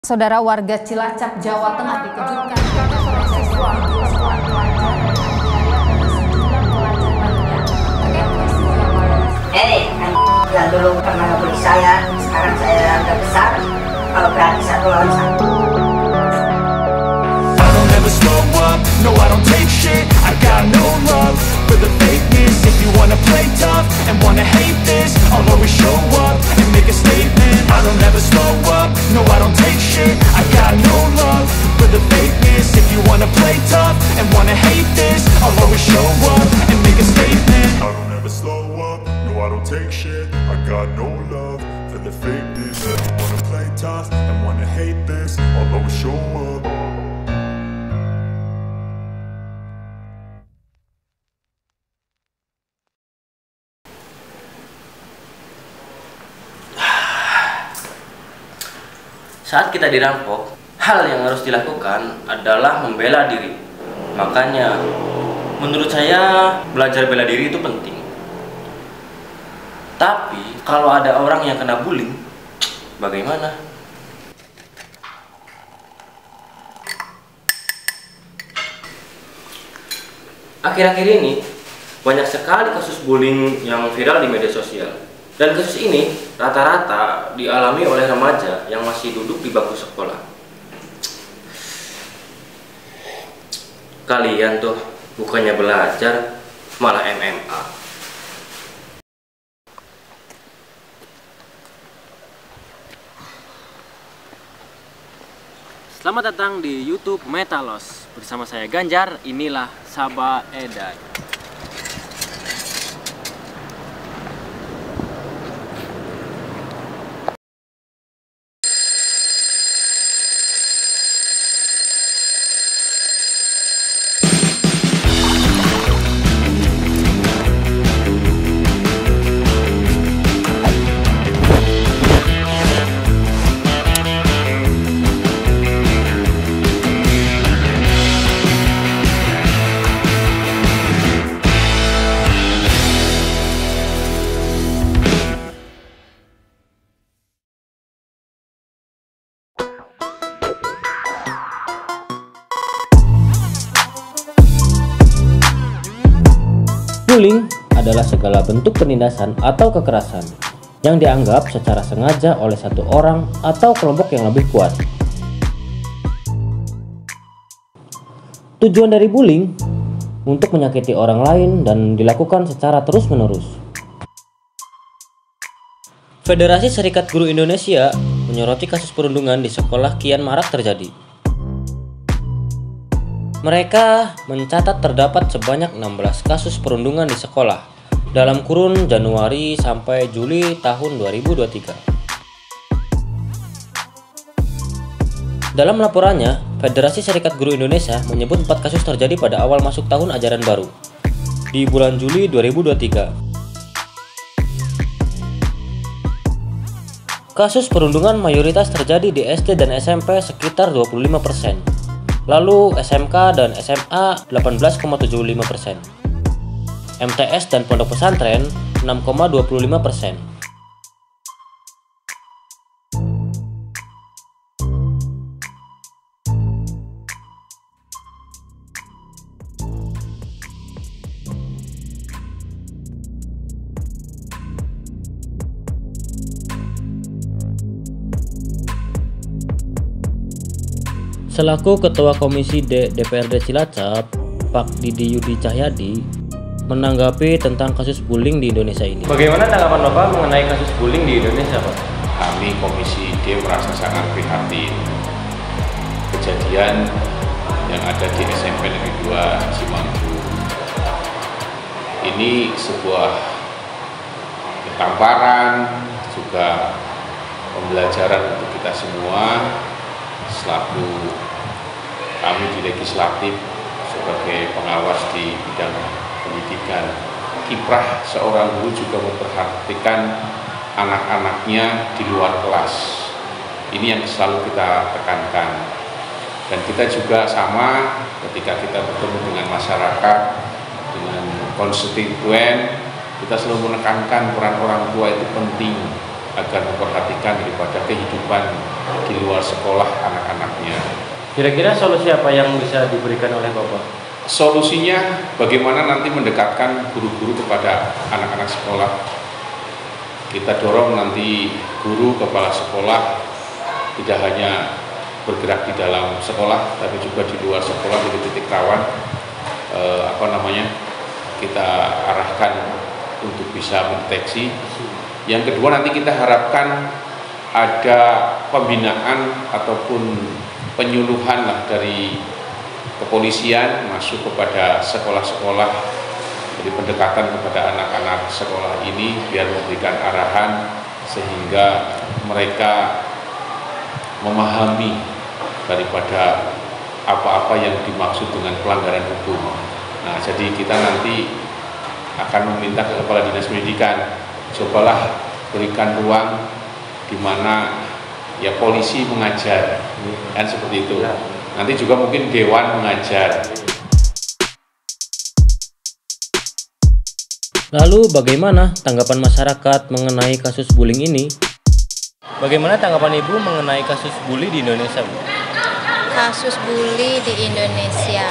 Saudara warga Cilacap, Jawa Tengah dikejutkan yang dulu pernah ngebully saya, sekarang saya udah besar, kalau berani satu lawan satu. I don't ever slow up, no I don't take shit, I got no love for the fakeness. If you wanna play tough and wanna hate this, I'll always show up and make a statement. I don't ever slow up, no I don't take shit, I got no love for the fakeness. If you wanna play tough and wanna hate this, I'll always show up and make a statement. I don't ever slow up, no I don't take shit, I got no love for the fakeness. If you wanna play tough and wanna hate this, I'll always show up. Saat kita dirampok, hal yang harus dilakukan adalah membela diri. Makanya, menurut saya belajar bela diri itu penting. Tapi, kalau ada orang yang kena bullying, bagaimana? Akhir-akhir ini, banyak sekali kasus bullying yang viral di media sosial. Dan kasus ini rata-rata dialami oleh remaja yang masih duduk di bangku sekolah. Kalian tuh bukannya belajar, malah MMA. Selamat datang di YouTube Metalos. Bersama saya Ganjar, inilah Sabah Edan. Bullying adalah segala bentuk penindasan atau kekerasan yang dianggap secara sengaja oleh satu orang atau kelompok yang lebih kuat. Tujuan dari bullying untuk menyakiti orang lain dan dilakukan secara terus-menerus. Federasi Serikat Guru Indonesia menyoroti kasus perundungan di sekolah kian marak terjadi. Mereka mencatat terdapat sebanyak 16 kasus perundungan di sekolah dalam kurun Januari sampai Juli tahun 2023. Dalam laporannya, Federasi Serikat Guru Indonesia menyebut 4 kasus terjadi pada awal masuk tahun ajaran baru di bulan Juli 2023. Kasus perundungan mayoritas terjadi di SD dan SMP sekitar 25%. Lalu SMK dan SMA 18,75%, MTS dan pondok pesantren 6,25%. Selaku Ketua Komisi D DPRD Cilacap, Pak Didi Yudi Cahyadi menanggapi tentang kasus bullying di Indonesia ini. Bagaimana tanggapan Bapak mengenai kasus bullying di Indonesia, Pak? Kami Komisi D merasa sangat prihatin kejadian yang ada di SMP Negeri 2 Cimanggu. Ini sebuah tamparan, juga pembelajaran untuk kita semua selaku kami di legislatif sebagai pengawas di bidang pendidikan. Kiprah seorang guru juga memperhatikan anak-anaknya di luar kelas. Ini yang selalu kita tekankan. Dan kita juga sama ketika kita bertemu dengan masyarakat, dengan konstituen, kita selalu menekankan peran orang tua itu penting agar memperhatikan daripada kehidupan di luar sekolah anak-anaknya. Kira-kira solusi apa yang bisa diberikan oleh Bapak? Solusinya bagaimana nanti mendekatkan guru-guru kepada anak-anak sekolah. Kita dorong nanti guru, kepala sekolah tidak hanya bergerak di dalam sekolah, tapi juga di luar sekolah di titik rawan. Kita arahkan untuk bisa mendeteksi. Yang kedua, nanti kita harapkan ada pembinaan ataupun penyuluhan lah dari kepolisian masuk kepada sekolah-sekolah, jadi pendekatan kepada anak-anak sekolah ini biar memberikan arahan sehingga mereka memahami daripada apa-apa yang dimaksud dengan pelanggaran hukum. Nah, jadi kita nanti akan meminta ke Kepala Dinas Pendidikan, cobalah berikan ruang di mana ya polisi mengajar, kan seperti itu. Nanti juga mungkin dewan mengajar. Lalu bagaimana tanggapan masyarakat mengenai kasus bullying ini? Bagaimana tanggapan Ibu mengenai kasus bully di Indonesia, Bu? Kasus bully di Indonesia.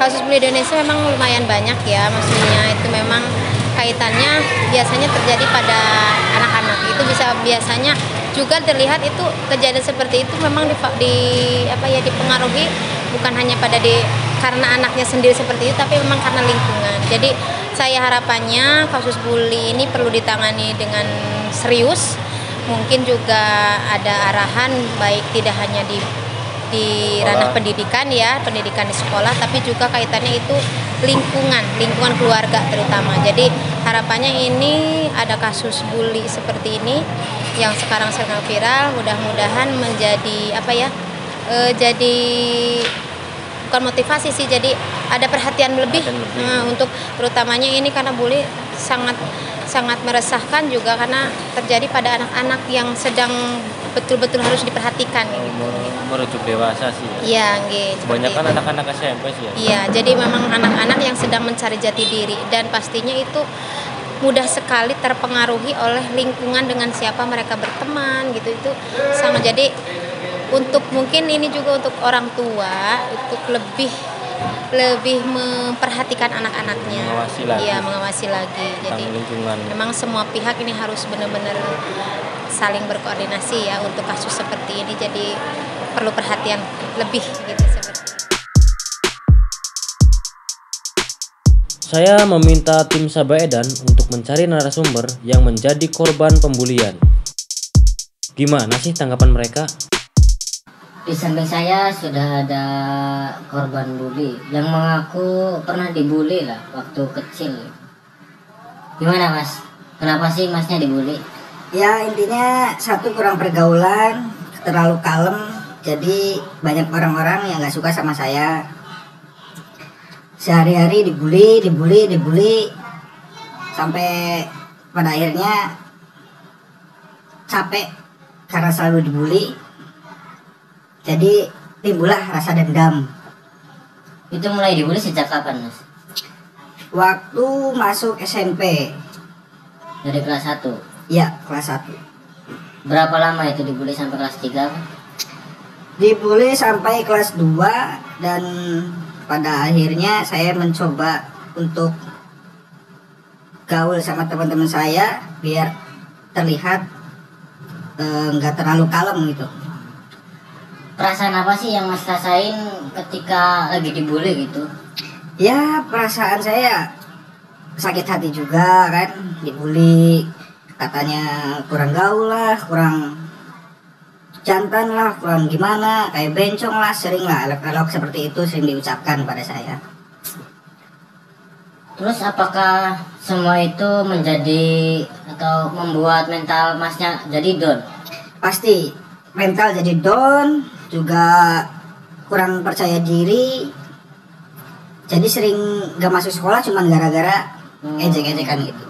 Kasus bully di Indonesia memang lumayan banyak ya, maksudnya itu memang kaitannya biasanya terjadi pada anak-anak. Itu bisa biasanya juga terlihat itu kejadian seperti itu memang dipengaruhi bukan hanya karena anaknya sendiri seperti itu, tapi memang karena lingkungan. Jadi saya harapannya kasus bully ini perlu ditangani dengan serius. Mungkin juga ada arahan baik tidak hanya di ranah pendidikan ya, pendidikan di sekolah, tapi juga kaitannya itu lingkungan keluarga terutama. Jadi harapannya ini ada kasus bully seperti ini yang sekarang sedang viral, mudah-mudahan menjadi jadi bukan motivasi sih, jadi ada perhatian lebih. Untuk terutamanya ini karena bully sangat meresahkan juga karena terjadi pada anak-anak yang sedang betul-betul harus diperhatikan gitu. Merujuk dewasa sih ya? Iya, gitu. Kebanyakan anak-anak SMP sih ya? Iya, jadi memang anak-anak yang sedang mencari jati diri dan pastinya itu mudah sekali terpengaruhi oleh lingkungan dengan siapa mereka berteman gitu. Itu sama, jadi untuk mungkin ini juga untuk orang tua untuk lebih memperhatikan anak-anaknya, mengawasi lagi. Jadi memang semua pihak ini harus benar-benar saling berkoordinasi ya untuk kasus seperti ini. Jadi perlu perhatian lebih gitu seperti. Saya meminta tim Sabaedan untuk mencari narasumber yang menjadi korban pembulian. Gimana sih tanggapan mereka? Di samping saya sudah ada korban bully yang mengaku pernah dibully lah waktu kecil. Gimana Mas? Kenapa sih Masnya dibully? Ya intinya satu, kurang pergaulan, terlalu kalem, jadi banyak orang-orang yang gak suka sama saya. Sehari-hari dibully, sampai pada akhirnya capek karena selalu dibully. Jadi timbullah rasa dendam. Itu mulai dibully sejak kapan Mas? Waktu masuk SMP. Dari kelas 1? Ya, kelas 1. Berapa lama itu dibully, sampai kelas 3? Dibully sampai kelas 2 dan pada akhirnya saya mencoba untuk gaul sama teman-teman saya biar terlihat nggak terlalu kalem gitu. Perasaan apa sih yang Mas rasain ketika lagi dibully gitu? Ya perasaan saya sakit hati juga kan, dibully, katanya kurang gaul lah, kurang jantan lah, kurang gimana, kayak bencong lah, sering lah elok-elok seperti itu sering diucapkan pada saya. Terus apakah semua itu menjadi atau membuat mental Masnya jadi down? Pasti mental jadi down, juga kurang percaya diri, jadi sering gak masuk sekolah cuma gara-gara ejek-ejekan gitu.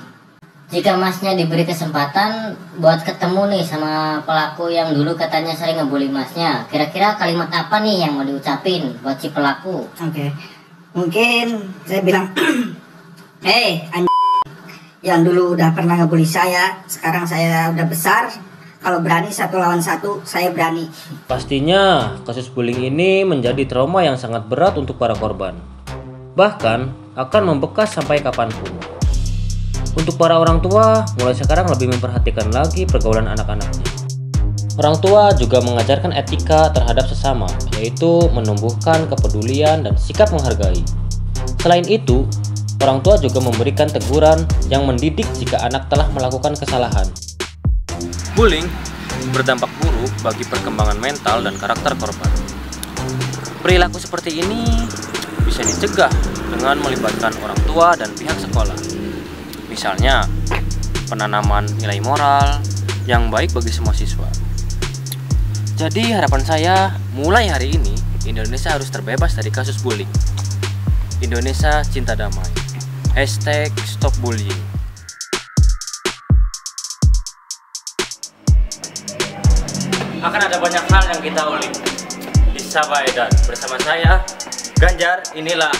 Jika Masnya diberi kesempatan buat ketemu nih sama pelaku yang dulu katanya sering ngebully Masnya, kira-kira kalimat apa nih yang mau diucapin buat si pelaku? Oke. Mungkin saya bilang hey yang dulu udah pernah ngebully saya, sekarang saya udah besar, Kalau berani 1 lawan 1, saya berani. Pastinya, kasus bullying ini menjadi trauma yang sangat berat untuk para korban. Bahkan, akan membekas sampai kapanpun. Untuk para orang tua, mulai sekarang lebih memperhatikan lagi pergaulan anak-anaknya. Orang tua juga mengajarkan etika terhadap sesama, yaitu menumbuhkan kepedulian dan sikap menghargai. Selain itu, orang tua juga memberikan teguran yang mendidik jika anak telah melakukan kesalahan. Bullying berdampak buruk bagi perkembangan mental dan karakter korban. Perilaku seperti ini bisa dicegah dengan melibatkan orang tua dan pihak sekolah. Misalnya, penanaman nilai moral yang baik bagi semua siswa. Jadi harapan saya, mulai hari ini Indonesia harus terbebas dari kasus bullying. Indonesia cinta damai. #StopBullying. Akan ada banyak hal yang kita ulik di Saba Edan. Bersama saya, Ganjar, inilah